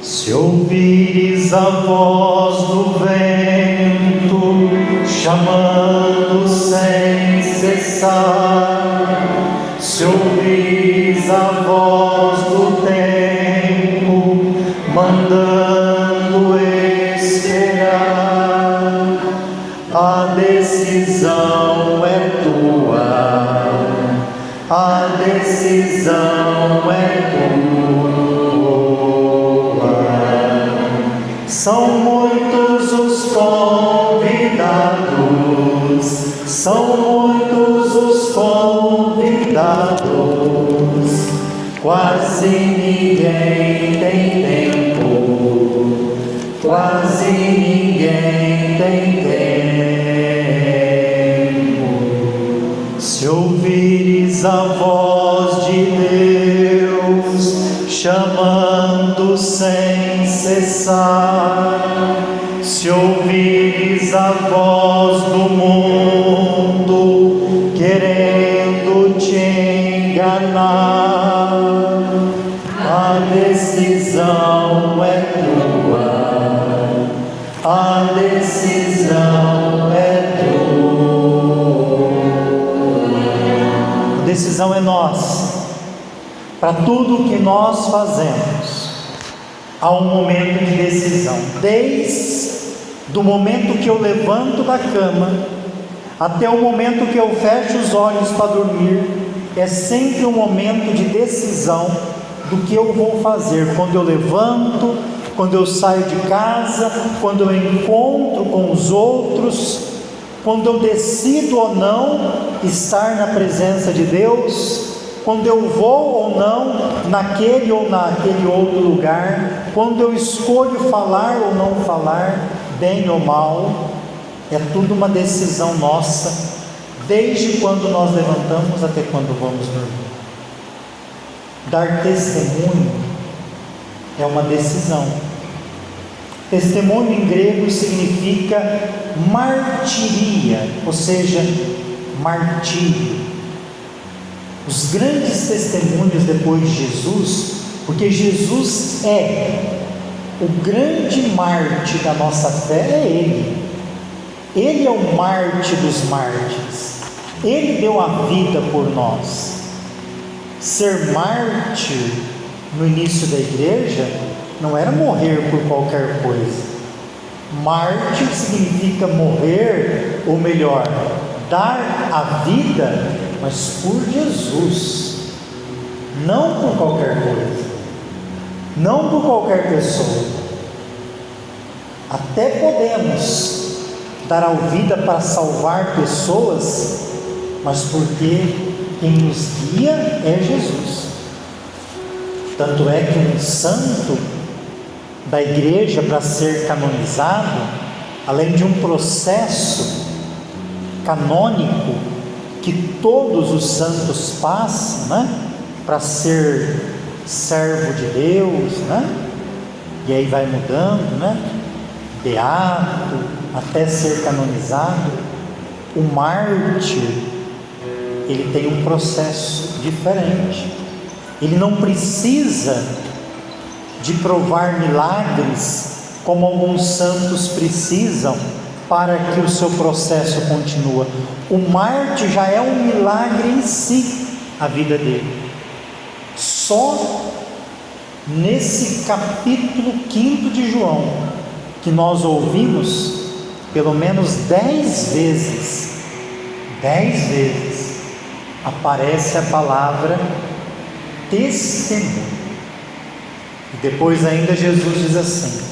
Se ouvires a voz do vento, chamando sem cessar, se ouvires a voz do tempo, mandando esperar, a decisão é tua, a decisão é tua. São muitos os convidados, são muitos os convidados, quase ninguém tem tempo, quase ninguém tem tempo. Se ouvires a voz de Deus, chamando sem cessar, se ouvires a voz do mundo, querendo te enganar, a decisão é tua, a decisão é tua. A decisão é nossa. Para tudo que nós fazemos, há um momento de decisão. Desde o momento que eu levanto da cama até o momento que eu fecho os olhos para dormir, é sempre um momento de decisão do que eu vou fazer. Quando eu levanto, quando eu saio de casa, quando eu encontro com os outros, quando eu decido ou não estar na presença de Deus, quando eu vou ou não naquele ou naquele outro lugar, quando eu escolho falar ou não falar, bem ou mal, é tudo uma decisão nossa, desde quando nós levantamos até quando vamos dormir. Dar testemunho é uma decisão. Testemunho em grego significa martiria, ou seja, martírio. Os grandes testemunhos depois de Jesus, porque Jesus é o grande mártir da nossa fé, é Ele é o mártir dos mártires, Ele deu a vida por nós. Ser mártir no início da igreja não era morrer por qualquer coisa. Mártir significa morrer, ou melhor, dar a vida, mas por Jesus, não por qualquer coisa, não por qualquer pessoa. Até podemos dar a vida para salvar pessoas, mas porque quem nos guia é Jesus. Tanto é que um santo da igreja, para ser canonizado, além de um processo canônico que todos os santos passam, né, para ser servo de Deus, né, e aí vai mudando, né, beato, até ser canonizado, o mártir, ele tem um processo diferente. Ele não precisa de provar milagres como alguns santos precisam para que o seu processo continue. O mártir já é um milagre em si, a vida dele. Só nesse capítulo 5 de João, que nós ouvimos pelo menos 10 vezes, aparece a palavra testemunho. E depois ainda Jesus diz assim: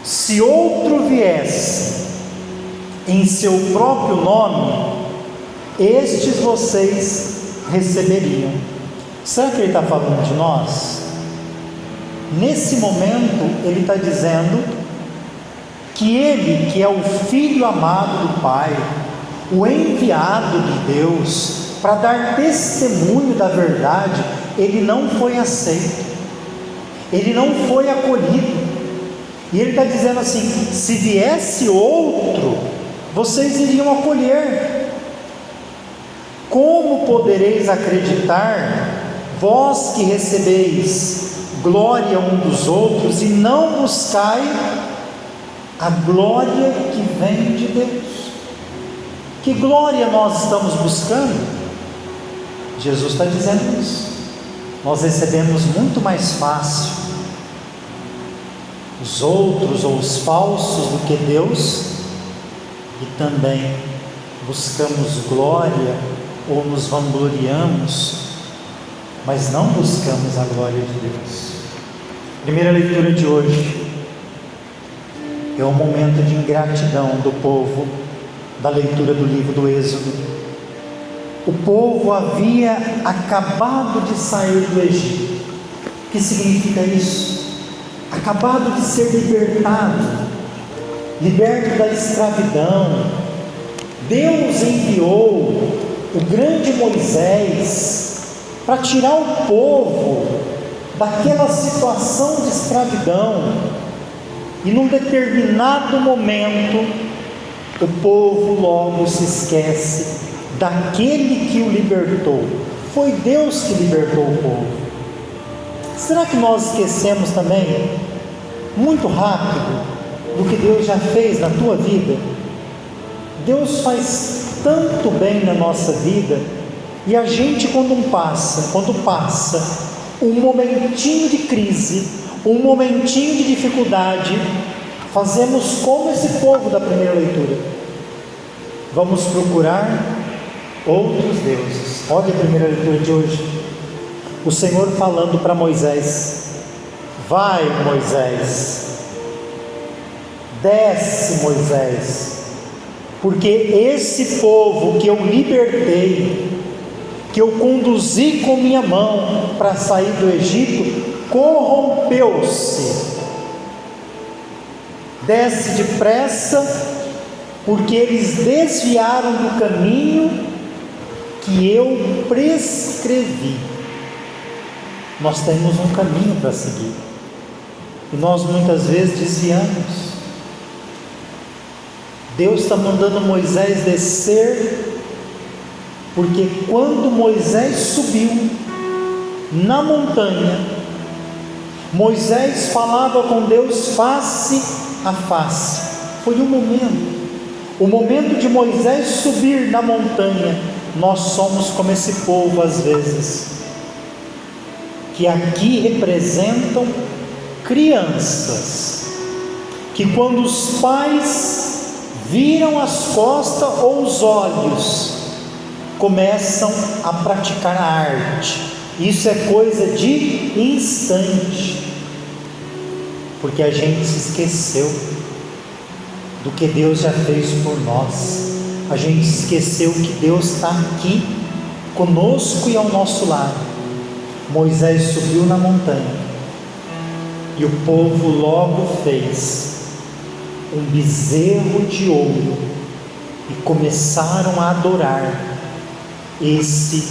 se outro viesse em seu próprio nome, estes vocês receberiam. Será que ele está falando de nós? Nesse momento ele está dizendo que ele, que é o Filho amado do Pai, o enviado de Deus para dar testemunho da verdade, ele não foi aceito, ele não foi acolhido. E ele está dizendo assim: se viesse outro, vocês iriam acolher. Como podereis acreditar vós que recebeis glória um dos outros e não buscai a glória que vem de Deus. Que glória nós estamos buscando? Jesus está dizendo isso. Nós recebemos muito mais fácil os outros ou os falsos do que Deus, e também buscamos glória ou nos vangloriamos, mas não buscamos a glória de Deus. Primeira leitura de hoje é um momento de ingratidão do povo, da leitura do livro do Êxodo. O povo havia acabado de sair do Egito. O que significa isso? Acabado de ser liberto da escravidão. Deus enviou o grande Moisés para tirar o povo daquela situação de escravidão, e num determinado momento o povo logo se esquece daquele que o libertou. Foi Deus que libertou o povo. Será que nós esquecemos também muito rápido do que Deus já fez na tua vida? Deus faz tanto bem na nossa vida, e a gente quando passa um momentinho de crise, um momentinho de dificuldade, fazemos como esse povo da primeira leitura: vamos procurar outros deuses. Olha a primeira leitura de hoje, o Senhor falando para Moisés: vai Moisés, desce Moisés, porque esse povo que eu libertei, que eu conduzi com minha mão para sair do Egito, corrompeu-se. Desce depressa, porque eles desviaram do caminho que eu prescrevi. Nós temos um caminho para seguir, e nós muitas vezes desviamos. Deus está mandando Moisés descer, porque quando Moisés subiu na montanha, Moisés falava com Deus face a face. Foi o momento de Moisés subir na montanha. Nós somos como esse povo às vezes, que aqui representam crianças, que quando os pais viram as costas ou os olhos, começam a praticar a arte. Isso é coisa de instante, porque a gente se esqueceu do que Deus já fez por nós. A gente esqueceu que Deus está aqui conosco e ao nosso lado. Moisés subiu na montanha, e o povo logo fez um bezerro de ouro, e começaram a adorar esse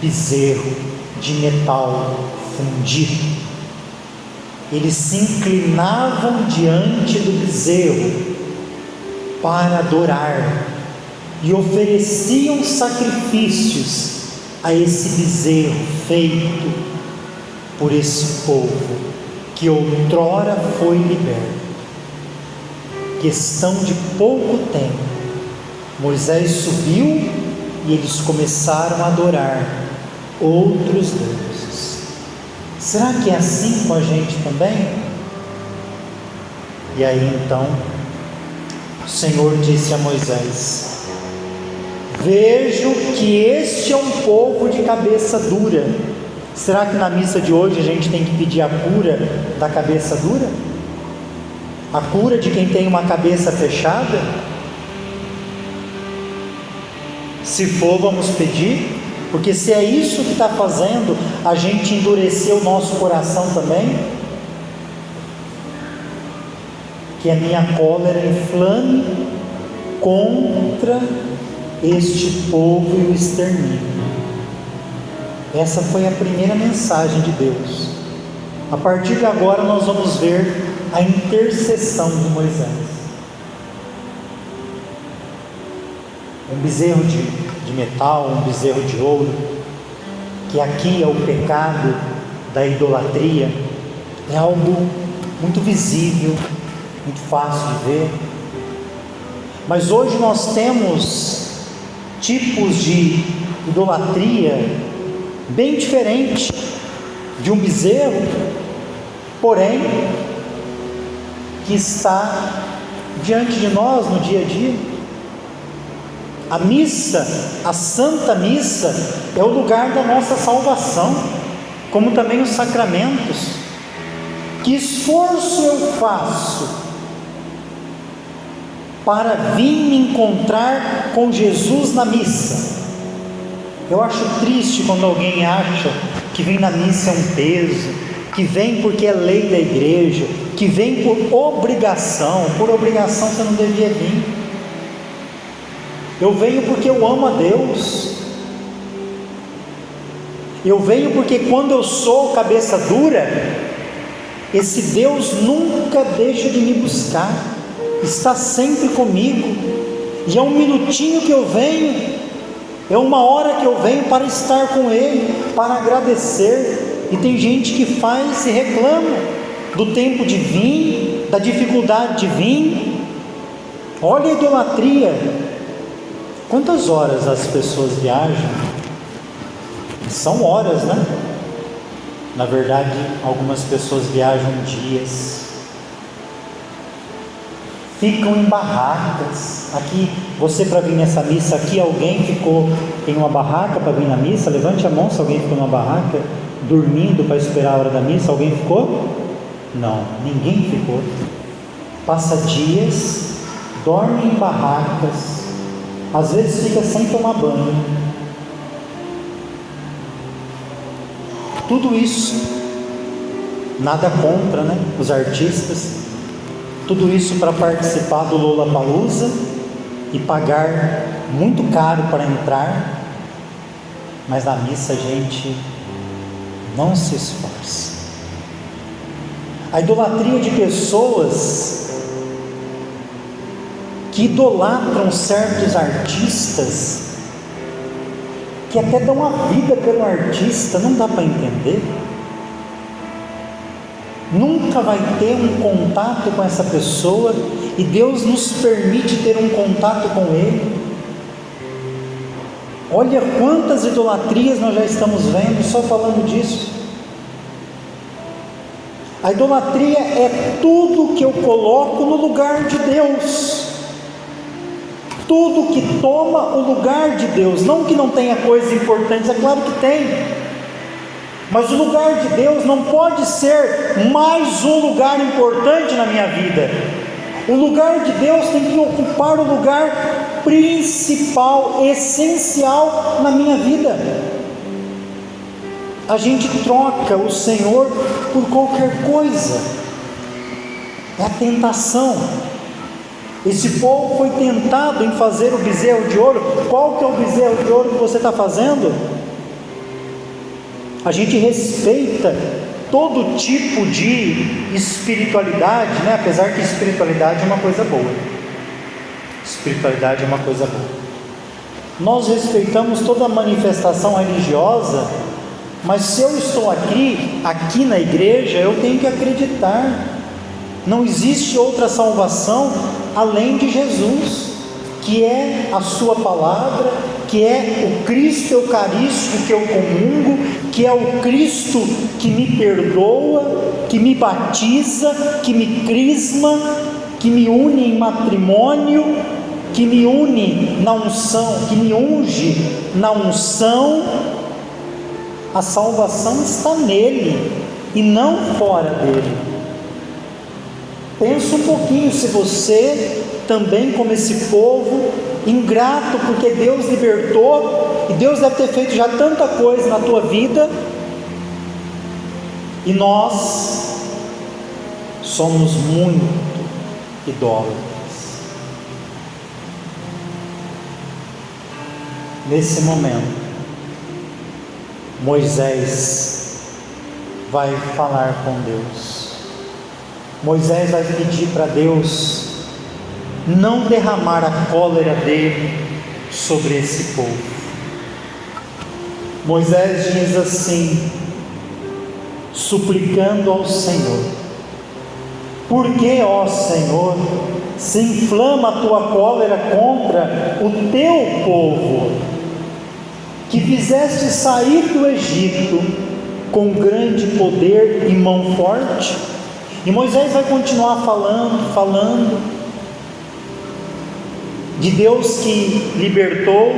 bezerro de metal fundido. Eles se inclinavam diante do bezerro para adorar, e ofereciam sacrifícios a esse bezerro feito por esse povo que outrora foi liberto. Questão de pouco tempo, Moisés subiu e eles começaram a adorar outros deuses. Será que é assim com a gente também? E aí então o Senhor disse a Moisés: vejo que este é um povo de cabeça dura. Será que na missa de hoje a gente tem que pedir a cura da cabeça dura? A cura de quem tem uma cabeça fechada? Se for, vamos pedir, porque se é isso que está fazendo a gente endurecer o nosso coração também, que a minha cólera inflame contra este povo e o extermínio. Essa foi a primeira mensagem de Deus. A partir de agora nós vamos ver a intercessão de Moisés. Um bezerro de metal, um bezerro de ouro, que aqui é o pecado da idolatria, é algo muito visível, muito fácil de ver. Mas hoje nós temos tipos de idolatria bem diferente de um bezerro, porém que está diante de nós no dia a dia. A missa, a Santa Missa, é o lugar da nossa salvação, como também os sacramentos. Que esforço eu faço para vir me encontrar com Jesus na missa? Eu acho triste quando alguém acha que vir na missa é um peso, que vem porque é lei da igreja, que vem por obrigação. Por obrigação você não devia vir. Eu venho porque eu amo a Deus. Eu venho porque quando eu sou cabeça dura, esse Deus nunca deixa de me buscar, está sempre comigo, e é um minutinho que eu venho, é uma hora que eu venho para estar com Ele, para agradecer. E tem gente que faz e reclama do tempo de vir, da dificuldade de vir. Olha a idolatria. Quantas horas as pessoas viajam? São horas, né? Na verdade, algumas pessoas viajam dias, ficam em barracas. Aqui, você para vir nessa missa aqui, alguém ficou em uma barraca para vir na missa? Levante a mão se alguém ficou numa barraca, dormindo para esperar a hora da missa. Alguém ficou? Não, ninguém ficou. Passa dias, dorme em barracas, às vezes fica sem tomar banho. Tudo isso, nada contra, né, os artistas, tudo isso para participar do Lollapalooza e pagar muito caro para entrar, mas na missa a gente não se esforça. A idolatria de pessoas que idolatram certos artistas, que até dão a vida pelo artista, não dá para entender. Nunca vai ter um contato com essa pessoa, e Deus nos permite ter um contato com Ele. Olha quantas idolatrias nós já estamos vendo, só falando disso. A idolatria é tudo que eu coloco no lugar de Deus, tudo que toma o lugar de Deus. Não que não tenha coisas importantes, é claro que tem, mas o lugar de Deus não pode ser mais um lugar importante na minha vida. O lugar de Deus tem que ocupar o lugar principal, essencial na minha vida. A gente troca o Senhor por qualquer coisa, é a tentação. Esse povo foi tentado em fazer o bezerro de ouro. Qual que é o bezerro de ouro que você está fazendo? A gente respeita todo tipo de espiritualidade, né? Apesar que espiritualidade é uma coisa boa. Espiritualidade é uma coisa boa. Nós respeitamos toda manifestação religiosa, mas se eu estou aqui na igreja, eu tenho que acreditar. Não existe outra salvação além de Jesus, que é a sua palavra, que é o Cristo Eucarístico que eu comungo, que é o Cristo que me perdoa, que me batiza, que me crisma, que me une em matrimônio, que me une na unção, que me unge na unção. A salvação está nele e não fora dele. Pensa um pouquinho, se você também, como esse povo, ingrato, porque Deus libertou, e Deus deve ter feito já tanta coisa na tua vida, e nós somos muito idólatras. Nesse momento, Moisés vai falar com Deus. Moisés vai pedir para Deus não derramar a cólera dele sobre esse povo. Moisés diz assim, suplicando ao Senhor: por que, ó Senhor, se inflama a tua cólera contra o teu povo, que fizeste sair do Egito com grande poder e mão forte? E Moisés vai continuar falando de Deus que libertou,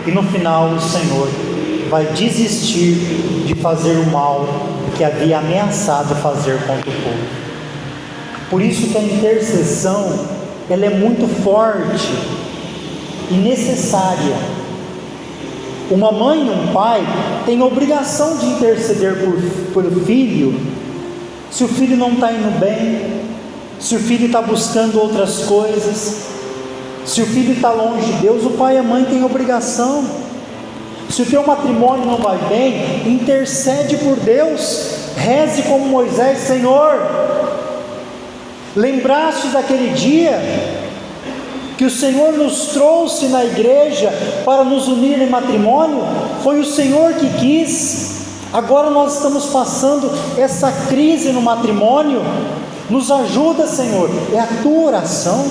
e no final o Senhor vai desistir de fazer o mal que havia ameaçado fazer contra o povo. Por isso que a intercessão, ela é muito forte e necessária. Uma mãe e um pai têm obrigação de interceder por filho, se o filho não está indo bem, se o filho está buscando outras coisas, se o filho está longe de Deus, o pai e a mãe têm obrigação. Se o teu matrimônio não vai bem, intercede por Deus, reze como Moisés: Senhor, lembraste daquele dia que o Senhor nos trouxe na igreja para nos unir em matrimônio? Foi o Senhor que quis. Agora nós estamos passando essa crise no matrimônio, nos ajuda, Senhor. É a tua oração,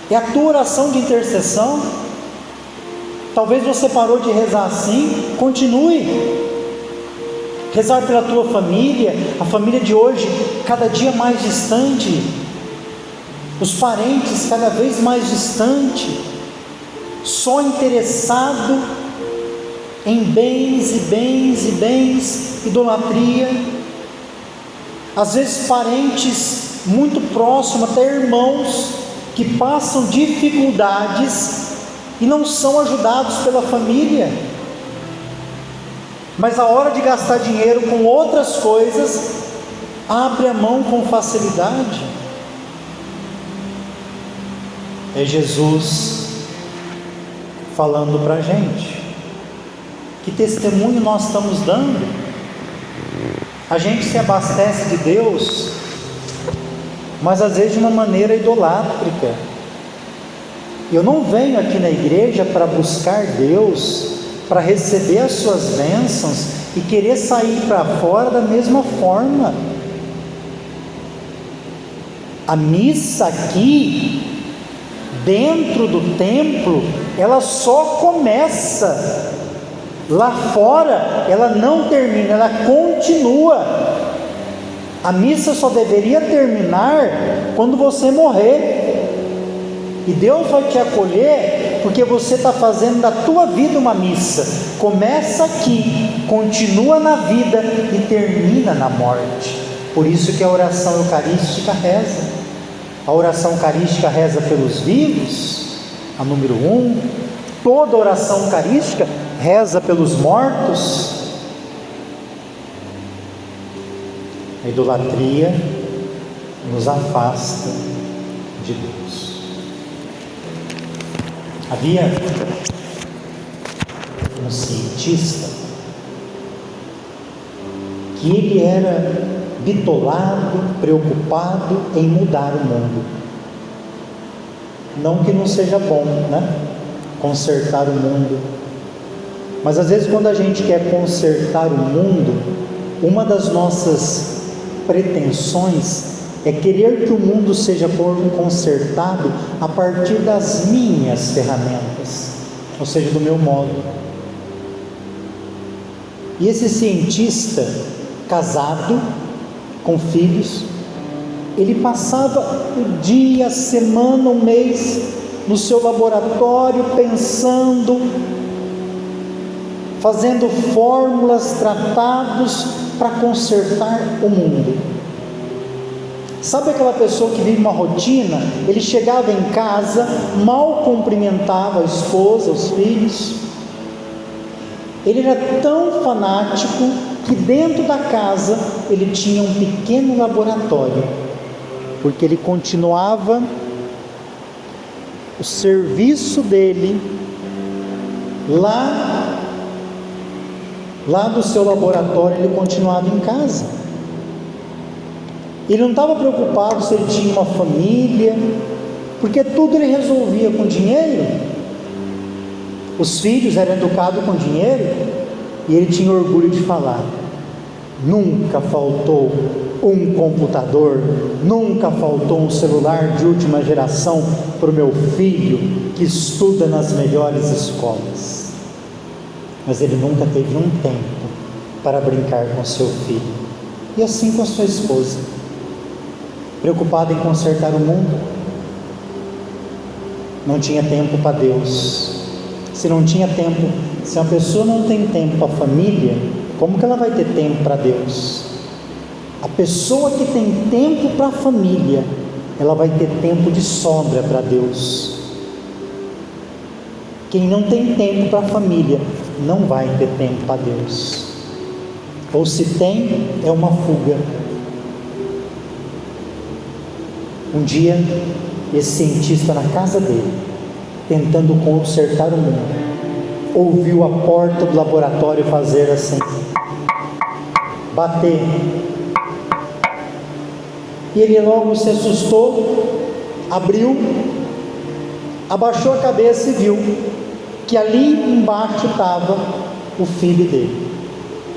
é a tua oração de intercessão. Talvez você parou de rezar assim, continue. Rezar pela tua família, a família de hoje cada dia mais distante, os parentes cada vez mais distante, só interessado em bens e bens e bens, idolatria. Às vezes parentes muito próximos, até irmãos, que passam dificuldades e não são ajudados pela família, mas a hora de gastar dinheiro com outras coisas, abre a mão com facilidade. É Jesus falando para a gente. Que testemunho nós estamos dando? A gente se abastece de Deus, mas às vezes de uma maneira idolátrica. Eu não venho aqui na igreja para buscar Deus, para receber as suas bênçãos e querer sair para fora da mesma forma. A missa aqui, dentro do templo, ela só começa. Lá fora, ela não termina, ela continua. A missa só deveria terminar quando você morrer. E Deus vai te acolher, porque você está fazendo da tua vida uma missa. Começa aqui, continua na vida e termina na morte. Por isso que a oração eucarística reza. A oração eucarística reza pelos vivos, a número 1. Toda oração eucarística reza pelos mortos. A idolatria nos afasta de Deus. Havia um cientista que ele era bitolado, preocupado em mudar o mundo. Não que não seja bom, né? Consertar o mundo. Mas às vezes quando a gente quer consertar o mundo, uma das nossas pretensões é querer que o mundo seja consertado a partir das minhas ferramentas, ou seja, do meu modo. E esse cientista, casado, com filhos, ele passava o dia, a semana, o mês no seu laboratório pensando, fazendo fórmulas, tratados para consertar o mundo. Sabe aquela pessoa que vive uma rotina? Ele chegava em casa, mal cumprimentava a esposa, os filhos. Ele era tão fanático que dentro da casa ele tinha um pequeno laboratório, porque ele continuava o serviço dele lá do seu laboratório. Ele continuava em casa. Ele não estava preocupado se ele tinha uma família, porque tudo ele resolvia com dinheiro. Os filhos eram educados com dinheiro. E ele tinha orgulho de falar: nunca faltou um computador, nunca faltou um celular de última geração para o meu filho que estuda nas melhores escolas. Mas ele nunca teve um tempo para brincar com seu filho. E assim com a sua esposa, preocupada em consertar o mundo, não tinha tempo para Deus. Se não tinha tempo, se uma pessoa não tem tempo para a família, como que ela vai ter tempo para Deus? A pessoa que tem tempo para a família, ela vai ter tempo de sobra para Deus. Quem não tem tempo para a família, não vai ter tempo para Deus. Ou se tem, é uma fuga. Um dia, esse cientista na casa dele, tentando consertar o mundo, ouviu a porta do laboratório fazer assim, bater. E ele logo se assustou, abriu, abaixou a cabeça e viu que ali embaixo estava o filho dele.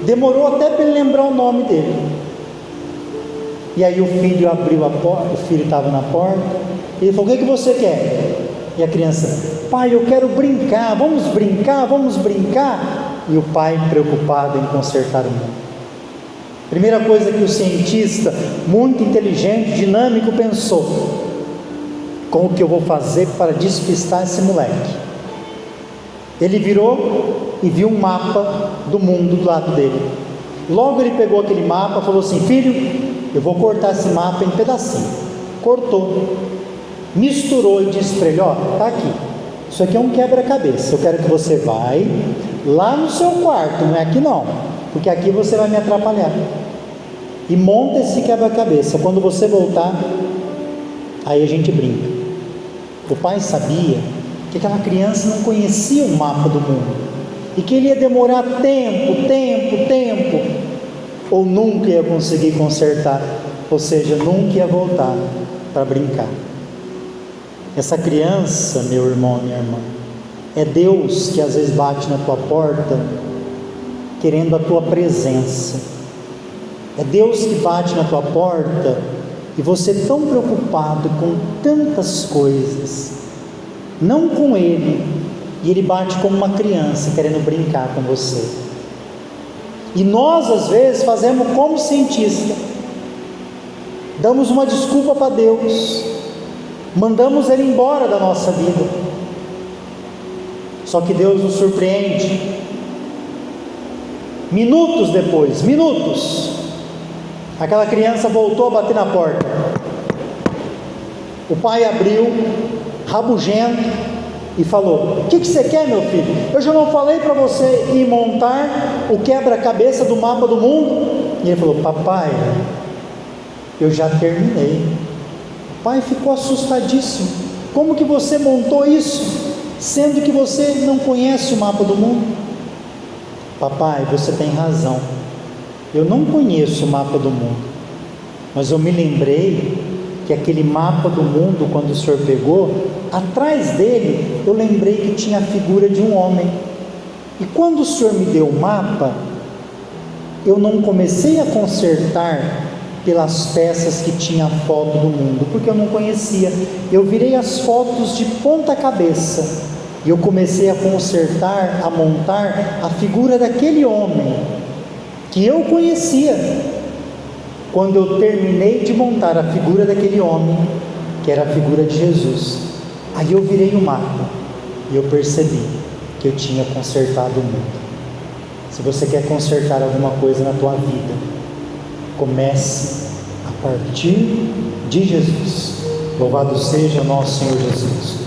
Demorou até para ele lembrar o nome dele. E aí o filho abriu a porta, o filho estava na porta, e ele falou: o que você quer? E a criança: pai, eu quero brincar, vamos brincar, vamos brincar. E o pai preocupado em consertar o mundo. Primeira coisa que o cientista, muito inteligente, dinâmico, pensou: como que eu vou fazer para despistar esse moleque? Ele virou e viu um mapa do mundo do lado dele. Logo ele pegou aquele mapa e falou assim: filho, eu vou cortar esse mapa em pedacinho. Cortou, misturou e disse para ele: ó, tá aqui, isso aqui é um quebra-cabeça, eu quero que você vai lá no seu quarto, não é aqui não, porque aqui você vai me atrapalhar, e monta esse quebra-cabeça, quando você voltar, aí a gente brinca. O pai sabia que aquela criança não conhecia o mapa do mundo, e que ele ia demorar tempo, ou nunca ia conseguir consertar, ou seja, nunca ia voltar para brincar. Essa criança, meu irmão, minha irmã, é Deus que às vezes bate na tua porta, querendo a tua presença. É Deus que bate na tua porta, e você tão preocupado com tantas coisas, não com Ele, e Ele bate como uma criança, querendo brincar com você. E nós às vezes fazemos como cientista, damos uma desculpa para Deus, mandamos Ele embora da nossa vida. Só que Deus nos surpreende. Minutos depois, aquela criança voltou a bater na porta. O pai abriu, rabugento, e falou: o que você quer, meu filho? Eu já não falei para você ir montar o quebra-cabeça do mapa do mundo? E ele falou: papai, eu já terminei. O pai ficou assustadíssimo: como que você montou isso, sendo que você não conhece o mapa do mundo? Papai, você tem razão, eu não conheço o mapa do mundo, mas eu me lembrei que aquele mapa do mundo, quando o senhor pegou, atrás dele, eu lembrei que tinha a figura de um homem, e quando o senhor me deu o mapa, eu não comecei a consertar pelas peças que tinha a foto do mundo, porque eu não conhecia, eu virei as fotos de ponta cabeça, e eu comecei a consertar, a montar a figura daquele homem, que eu conhecia. Quando eu terminei de montar a figura daquele homem, que era a figura de Jesus, aí eu virei o mapa, e eu percebi que eu tinha consertado o mundo. Se você quer consertar alguma coisa na tua vida, comece a partir de Jesus. Louvado seja o nosso Senhor Jesus.